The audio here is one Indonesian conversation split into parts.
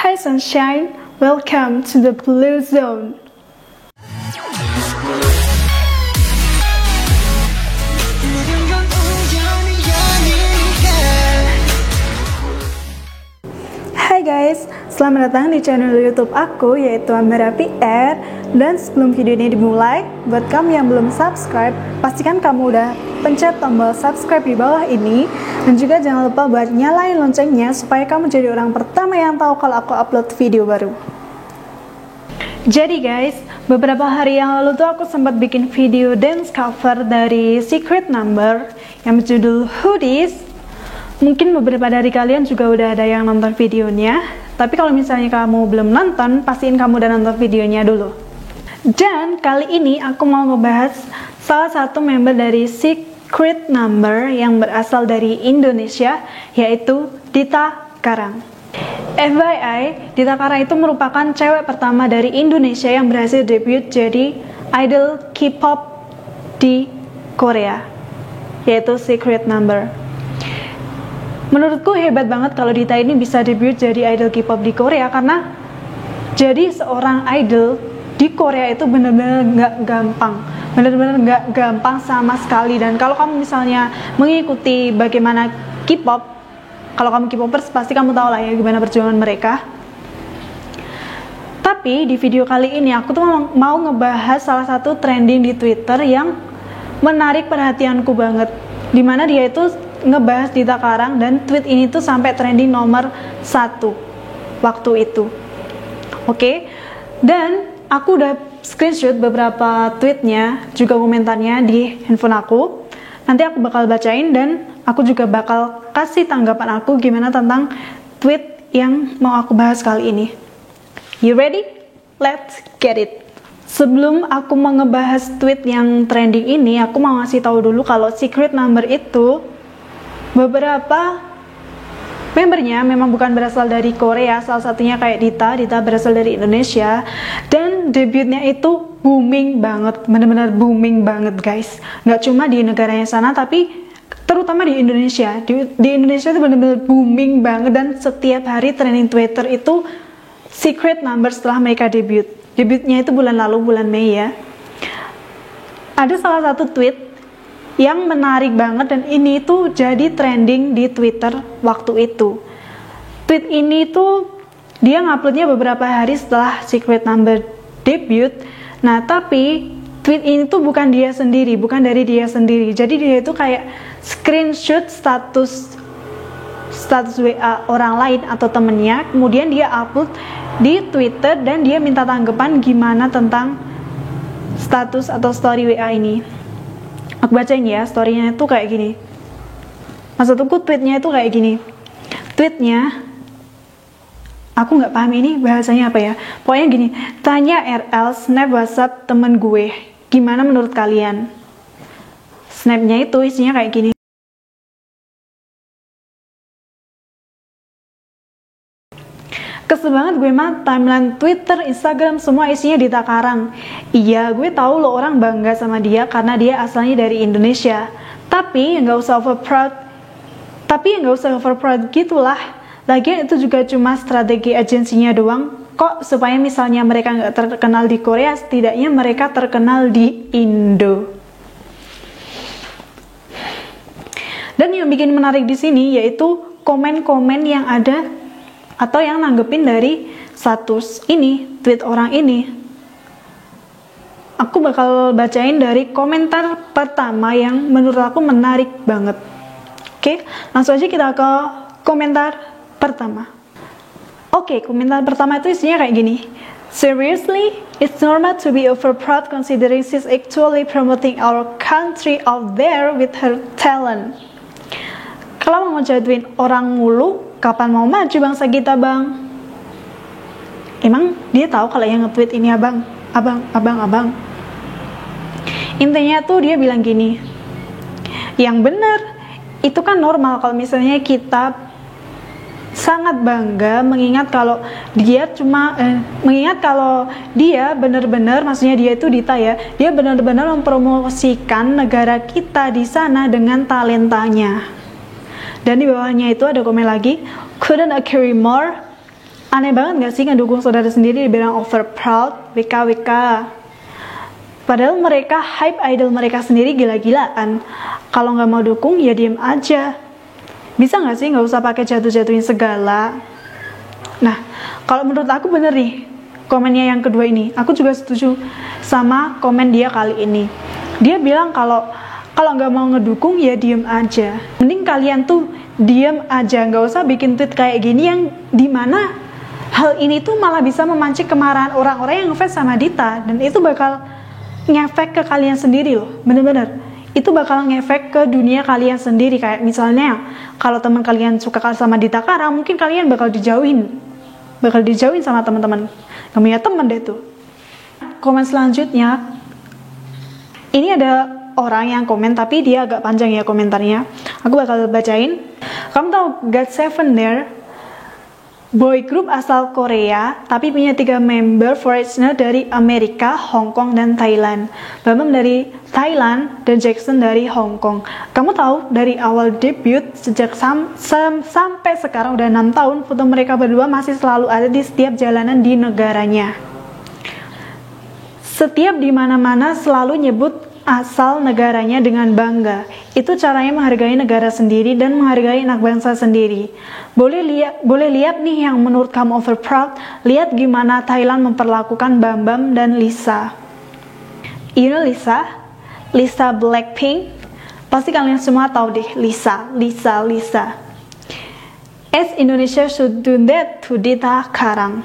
Hi sunshine, welcome to the Blue Zone. Hai guys, selamat datang di channel YouTube aku yaitu Amara PR. Dan sebelum video ini dimulai, buat kamu yang belum subscribe, pastikan kamu udah pencet tombol subscribe di bawah ini. Dan juga jangan lupa buat nyalain loncengnya supaya kamu jadi orang pertama yang tahu kalau aku upload video baru. Jadi guys, beberapa hari yang lalu tuh aku sempat bikin video dance cover dari Secret Number yang berjudul Hoodies. Mungkin beberapa dari kalian juga udah ada yang nonton videonya, tapi kalau misalnya kamu belum nonton, pastiin kamu udah nonton videonya dulu. Dan kali ini aku mau ngebahas salah satu member dari Secret Number yang berasal dari Indonesia, yaitu Dita Karang. FYI, Dita Karang itu merupakan cewek pertama dari Indonesia yang berhasil debut jadi idol K-pop di Korea, yaitu Secret Number. Menurutku hebat banget kalau Dita ini bisa debut jadi idol K-pop di Korea, karena jadi seorang idol di Korea itu bener-bener gak gampang, bener-bener gak gampang sama sekali. Dan kalau kamu misalnya mengikuti bagaimana K-pop, kalau kamu K-popers pasti kamu tahu lah ya gimana perjuangan mereka. Tapi di video kali ini aku tuh mau ngebahas salah satu trending di Twitter yang menarik perhatianku banget, dimana dia itu ngebahas Dita Karang, dan tweet ini tuh sampai trending nomor 1 waktu itu. Oke, dan aku udah screenshot beberapa tweetnya, juga komentarnya di handphone aku. Nanti aku bakal bacain dan aku juga bakal kasih tanggapan aku gimana tentang tweet yang mau aku bahas kali ini. You ready? Let's get it. Sebelum aku mau ngebahas tweet yang trending ini, aku mau ngasih tahu dulu kalau Secret Number itu beberapa membernya memang bukan berasal dari Korea. Salah satunya kayak Dita berasal dari Indonesia, dan debutnya itu booming banget, bener-bener booming banget guys. Nggak cuma di negaranya sana, tapi terutama di Indonesia. Di Indonesia itu bener-bener booming banget, dan setiap hari trending Twitter itu Secret Number setelah mereka debut. Debutnya itu bulan lalu, bulan Mei ya. Ada salah satu tweet yang menarik banget, dan ini tuh jadi trending di Twitter waktu itu. Tweet ini tuh dia nguploadnya beberapa hari setelah Secret Number debut. Nah, tapi tweet ini tuh bukan dia sendiri, bukan dari dia sendiri. Jadi dia itu kayak screenshot status WA orang lain atau temennya, kemudian dia upload di Twitter dan dia minta tanggapan gimana tentang status atau story WA ini. Aku bacain ya, story-nya itu kayak gini. Maksudku tweetnya itu kayak gini. Tweetnya, aku nggak paham ini bahasanya apa ya. Pokoknya gini, tanya RL snap WhatsApp temen gue, gimana menurut kalian? Snapnya itu isinya kayak gini. Kesel banget gue mah, timeline Twitter, Instagram, semua isinya Dita Karang. Iya, gue tahu lo orang bangga sama dia karena dia asalnya dari Indonesia. Tapi nggak usah over proud gitulah. Lagian itu juga cuma strategi agensinya doang kok, supaya misalnya mereka nggak terkenal di Korea, setidaknya mereka terkenal di Indo. Dan yang bikin menarik di sini yaitu komen-komen yang ada atau yang nanggepin dari status ini, tweet orang ini. Aku bakal bacain dari komentar pertama yang menurut aku menarik banget. Oke, langsung aja kita ke komentar pertama. Oke, komentar pertama itu isinya kayak gini. Seriously, it's normal to be over proud considering she's actually promoting our country out there with her talent. Kalau mau jatuhin orang mulu, kapan mau maju bangsa kita, bang? Emang dia tahu kalau yang nge-tweet ini abang? Intinya tuh dia bilang gini, yang bener, itu kan normal kalau misalnya kita sangat bangga mengingat kalau dia benar-benar, maksudnya dia itu Dita ya, dia benar-benar mempromosikan negara kita di sana dengan talentanya. Dan di bawahnya itu ada komen lagi, couldn't agree more. Aneh banget gak sih ngedukung saudara sendiri dibilang over proud, WKWK. Padahal mereka hype idol mereka sendiri gila-gilaan. Kalau nggak mau dukung ya diem aja. Bisa nggak sih nggak usah pakai jatuh-jatuhin segala. Nah, kalau menurut aku bener nih komennya yang kedua ini. Aku juga setuju sama komen dia kali ini. Dia bilang kalau nggak mau ngedukung ya diem aja. Mending kalian tuh diem aja, nggak usah bikin tweet kayak gini yang dimana hal ini tuh malah bisa memancing kemarahan orang-orang yang ngefans sama Dita, dan itu bakal ngefek ke kalian sendiri loh, bener-bener itu bakal ngefek ke dunia kalian sendiri. Kayak misalnya kalau teman kalian suka sama Dita Kara, mungkin kalian bakal dijauhin sama teman-teman, gak punya temen deh tuh. Komen selanjutnya ini ada orang yang komen tapi dia agak panjang ya komentarnya, aku bakal bacain. Kamu tahu GOT7 there? Boy group asal Korea, tapi punya 3 member foreigner dari Amerika, Hong Kong, dan Thailand. Bambam dari Thailand dan Jackson dari Hong Kong. Kamu tahu dari awal debut sejak sampai sekarang udah 6 tahun, foto mereka berdua masih selalu ada di setiap jalanan di negaranya. Setiap di mana-mana selalu nyebut asal negaranya dengan bangga. Itu caranya menghargai negara sendiri dan menghargai anak bangsa sendiri. Boleh lihat nih yang menurut kamu over proud. Lihat gimana Thailand memperlakukan Bambam dan Lisa. You know Lisa Blackpink? Pasti kalian semua tahu deh Lisa. As Indonesia should do that to Dita Karang.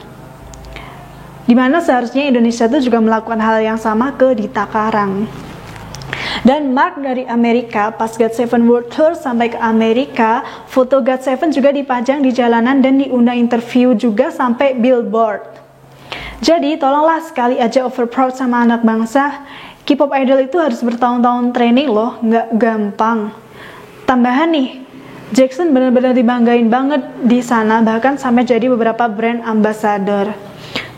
Dimana seharusnya Indonesia tuh juga melakukan hal yang sama ke Dita Karang. Dan Mark dari Amerika, pas GOT7 World Tour sampai ke Amerika, foto GOT7 juga dipajang di jalanan dan diundang interview juga sampai Billboard. Jadi tolonglah sekali aja over proud sama anak bangsa. K-pop idol itu harus bertahun-tahun training loh, nggak gampang. Tambahan nih, Jackson benar-benar dibanggain banget di sana, bahkan sampai jadi beberapa brand ambassador.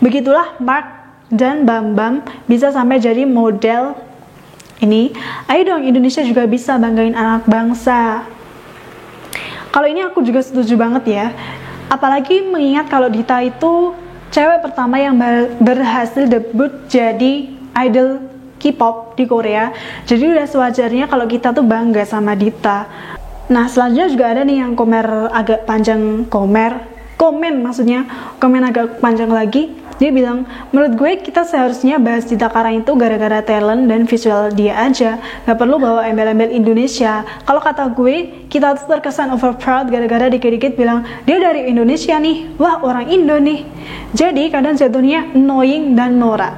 Begitulah Mark dan Bambam bisa sampai jadi model. Ini, ayo dong Indonesia juga bisa banggain anak bangsa. Kalau ini aku juga setuju banget ya. Apalagi mengingat kalau Dita itu cewek pertama yang berhasil debut jadi idol K-pop di Korea. Jadi udah sewajarnya kalau kita tuh bangga sama Dita. Nah, selanjutnya juga ada nih yang komen agak panjang komen agak panjang lagi. Dia bilang, menurut gue kita seharusnya bahas Dita Karang itu gara-gara talent dan visual dia aja, gak perlu bawa embel-embel Indonesia. Kalau kata gue, kita tuh terkesan over proud gara-gara dikit-dikit bilang dia dari Indonesia nih, wah orang Indo nih. Jadi kadang jatuhnya annoying dan norak.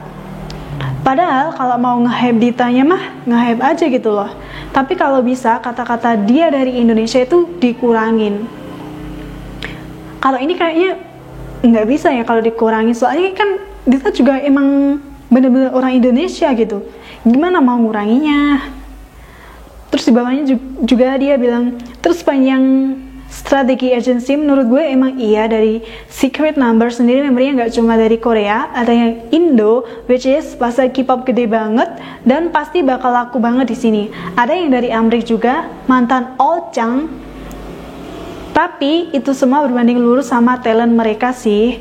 Padahal kalau mau nge-hype Ditanya mah nge-hype aja gitu loh. Tapi kalau bisa kata-kata dia dari Indonesia itu dikurangin. Kalau ini kayaknya nggak bisa ya kalau dikurangi, soalnya kan Dita juga emang bener-bener orang Indonesia gitu, gimana mau nguranginya. Terus di bawahnya juga dia bilang, terus panjang strategi agency menurut gue emang iya. Dari Secret Number sendiri membernya nggak cuma dari Korea, ada yang Indo, which is pasar K-pop gede banget dan pasti bakal laku banget di sini. Ada yang dari Amerika juga, mantan All Chang. Tapi itu semua berbanding lurus sama talent mereka sih.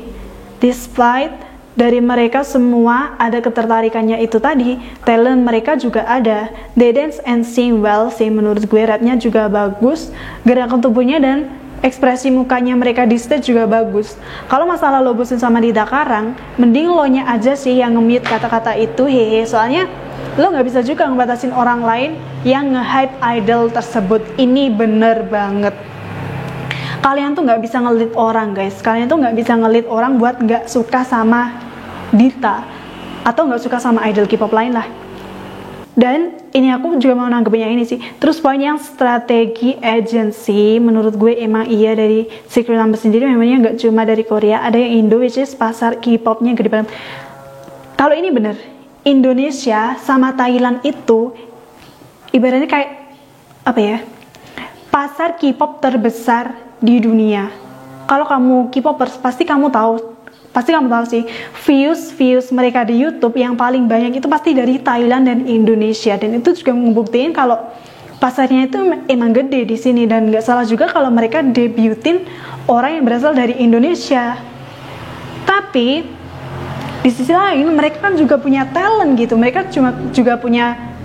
Despite dari mereka semua ada ketertarikannya itu tadi, talent mereka juga ada. They dance and sing well sih menurut gue, rapnya juga bagus, gerakan tubuhnya dan ekspresi mukanya mereka di stage juga bagus. Kalau masalah lo bosen sama Dita Karang, mending lo nya aja sih yang nge-mute kata-kata itu, hehe. Soalnya lo nggak bisa juga ngebatasin orang lain yang nge-hype idol tersebut. Ini bener banget. Kalian tuh nggak bisa ngelit orang guys, kalian tuh nggak bisa ngelit orang buat nggak suka sama Dita atau nggak suka sama idol K-pop lain lah. Dan ini aku juga mau nanggepinnya ini sih. Terus poin yang strategi agency, menurut gue emang iya dari Secret Number sendiri memangnya nggak cuma dari Korea, ada yang Indo, which is pasar K-popnya gede banget. Kalau ini bener, Indonesia sama Thailand itu ibaratnya kayak apa ya, pasar K-pop terbesar di dunia. Kalau kamu K-popers pasti kamu tahu sih views mereka di YouTube yang paling banyak itu pasti dari Thailand dan Indonesia, dan itu juga membuktiin kalau pasarnya itu emang gede di sini. Dan nggak salah juga kalau mereka debutin orang yang berasal dari Indonesia. Tapi di sisi lain mereka kan juga punya talent gitu, mereka juga punya,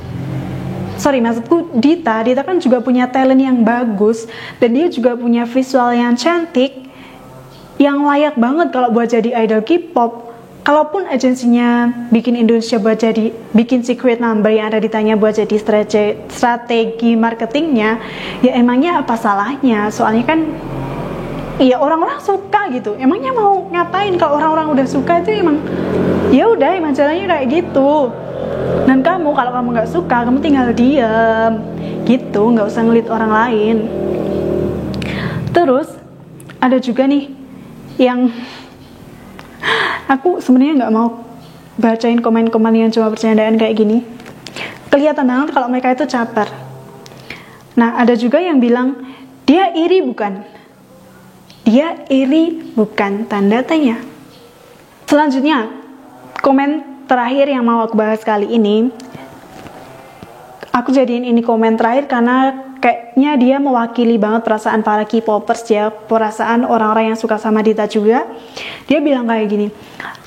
maksudku Dita kan juga punya talent yang bagus, dan dia juga punya visual yang cantik, yang layak banget kalau buat jadi idol K-pop. Kalaupun agensinya bikin Indonesia buat jadi, bikin secret number yang ada ditanya buat jadi strategi marketingnya, ya emangnya apa salahnya? Soalnya kan iya orang-orang suka gitu. Emangnya mau ngapain kalau orang-orang udah suka itu emang ya udah, emang caranya kayak gitu. Dan kamu kalau kamu nggak suka, kamu tinggal diem gitu, nggak usah ngelit orang lain. Terus ada juga nih yang aku sebenarnya nggak mau bacain komen-komen yang cuma bercandaan kayak gini. Kelihatan banget kalau mereka itu caper. Nah, ada juga yang bilang dia iri bukan? Dia iri bukan? Tanda tanya. Selanjutnya, komen terakhir yang mau aku bahas kali ini, aku jadiin ini komen terakhir karena kayaknya dia mewakili banget perasaan para K-popers ya, perasaan orang-orang yang suka sama Dita juga. Dia bilang kayak gini,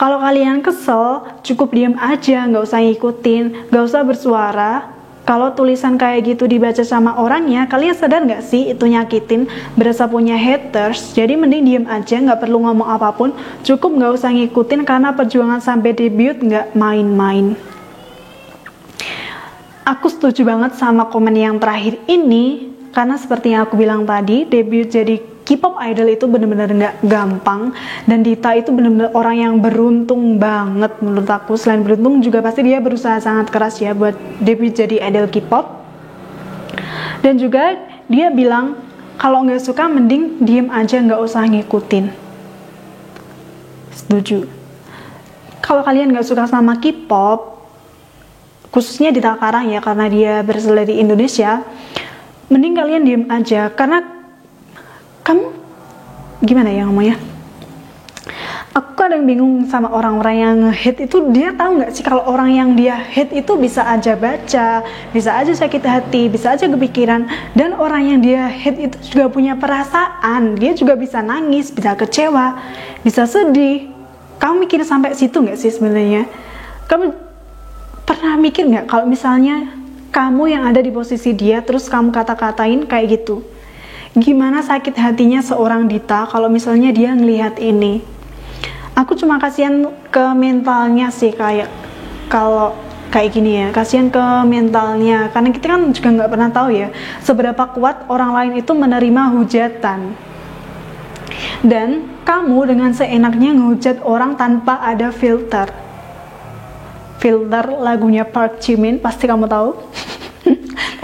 kalau kalian kesel, cukup diem aja, nggak usah ngikutin, nggak usah bersuara. Kalau tulisan kayak gitu dibaca sama orangnya, kalian sadar nggak sih itu nyakitin, berasa punya haters. Jadi mending diem aja, nggak perlu ngomong apapun, cukup nggak usah ngikutin karena perjuangan sampai debut nggak main-main. Aku setuju banget sama komen yang terakhir ini, karena seperti yang aku bilang tadi, debut jadi K-pop idol itu bener-bener nggak gampang, dan Dita itu bener-bener orang yang beruntung banget menurut aku. Selain beruntung juga pasti dia berusaha sangat keras ya buat debut jadi idol K-pop. Dan juga dia bilang kalau nggak suka mending diem aja, nggak usah ngikutin. Setuju. Kalau kalian nggak suka sama K-pop, khususnya Dita Karang ya, karena dia berasal dari Indonesia, mending kalian diem aja. Karena kamu gimana ya ngomongnya, aku kadang bingung sama orang-orang yang hate itu. Dia tahu nggak sih kalau orang yang dia hate itu bisa aja baca, bisa aja sakit hati, bisa aja kepikiran. Dan orang yang dia hate itu juga punya perasaan, dia juga bisa nangis, bisa kecewa, bisa sedih. Kamu mikir sampai situ nggak sih sebenarnya? Kamu pernah mikir nggak kalau misalnya kamu yang ada di posisi dia, terus kamu kata-katain kayak gitu? Gimana sakit hatinya seorang Dita kalau misalnya dia ngelihat ini? Aku cuma kasihan ke mentalnya sih, kayak kalau kayak gini ya, kasihan ke mentalnya, karena kita kan juga nggak pernah tahu ya seberapa kuat orang lain itu menerima hujatan. Dan kamu dengan seenaknya ngehujat orang tanpa ada filter lagunya Park Jimin, pasti kamu tahu.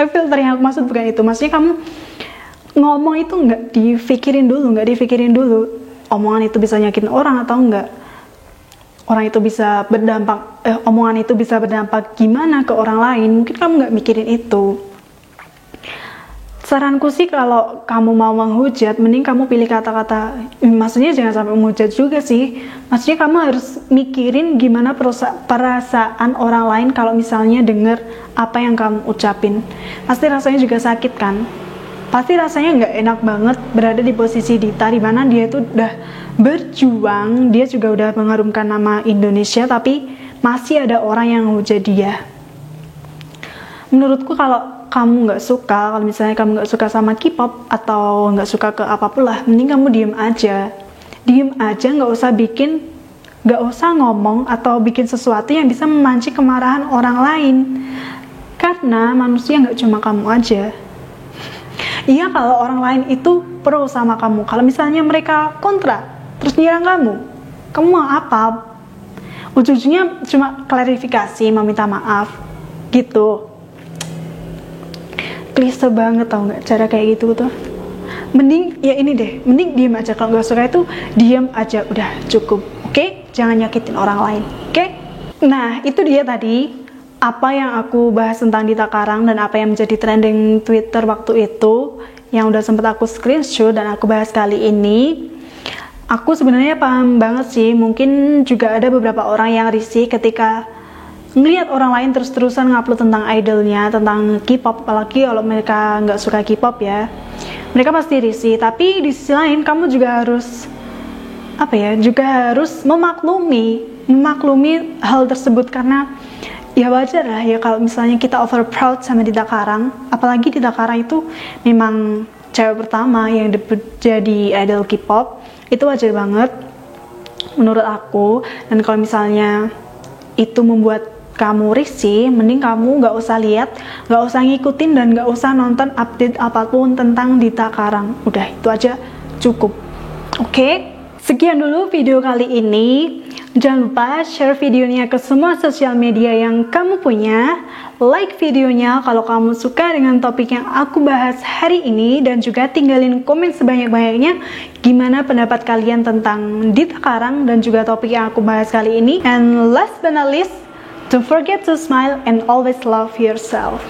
Tapi filter yang aku maksud bukan itu, maksudnya kamu ngomong itu nggak dipikirin dulu omongan itu bisa nyakitin orang atau enggak, orang itu bisa berdampak, omongan itu bisa berdampak gimana ke orang lain. Mungkin kamu nggak mikirin itu. Saranku sih kalau kamu mau menghujat, mending kamu pilih kata-kata, maksudnya jangan sampai menghujat juga sih, maksudnya kamu harus mikirin gimana perasaan orang lain kalau misalnya denger apa yang kamu ucapin. Pasti rasanya juga sakit kan, pasti rasanya nggak enak banget berada di posisi Dita, dimana dia itu udah berjuang, dia juga udah mengharumkan nama Indonesia, tapi masih ada orang yang hujat dia. Menurutku kalau kamu nggak suka, kalau misalnya kamu nggak suka sama K-pop atau nggak suka ke apapun lah, mending kamu diem aja, nggak usah ngomong atau bikin sesuatu yang bisa memancing kemarahan orang lain, karena manusia nggak cuma kamu aja. Iya, kalau orang lain itu pro sama kamu, kalau misalnya mereka kontra terus nyerang kamu mau apa? Ujung-ujungnya cuma klarifikasi, meminta maaf gitu. Klise banget tau nggak cara kayak gitu tuh. Mending ya ini deh, mending diem aja. Kalau nggak suka itu diem aja, udah cukup. Oke? Jangan nyakitin orang lain. Oke? Nah, itu dia tadi apa yang aku bahas tentang Dita Karang dan apa yang menjadi trending Twitter waktu itu, yang udah sempat aku screenshot dan aku bahas kali ini. Aku sebenarnya paham banget sih, mungkin juga ada beberapa orang yang risih ketika ngelihat orang lain terus-terusan ngupload tentang idolnya, tentang K-pop, apalagi kalau mereka nggak suka K-pop ya. Mereka pasti risih, tapi di sisi lain kamu juga harus apa ya, juga harus memaklumi hal tersebut, karena ya wajar lah ya kalau misalnya kita over proud sama Dita Karang, apalagi Dita Karang itu memang cewek pertama yang debut jadi idol K-pop, itu wajar banget menurut aku. Dan kalau misalnya itu membuat kamu risih, mending kamu nggak usah lihat, nggak usah ngikutin, dan nggak usah nonton update apapun tentang Dita Karang. Udah, itu aja cukup. Oke, sekian dulu video kali ini. Jangan lupa share videonya ke semua sosial media yang kamu punya. Like videonya kalau kamu suka dengan topik yang aku bahas hari ini, dan juga tinggalin komen sebanyak-banyaknya gimana pendapat kalian tentang Dita Karang dan juga topik yang aku bahas kali ini. And last but not least, don't forget to smile and always love yourself.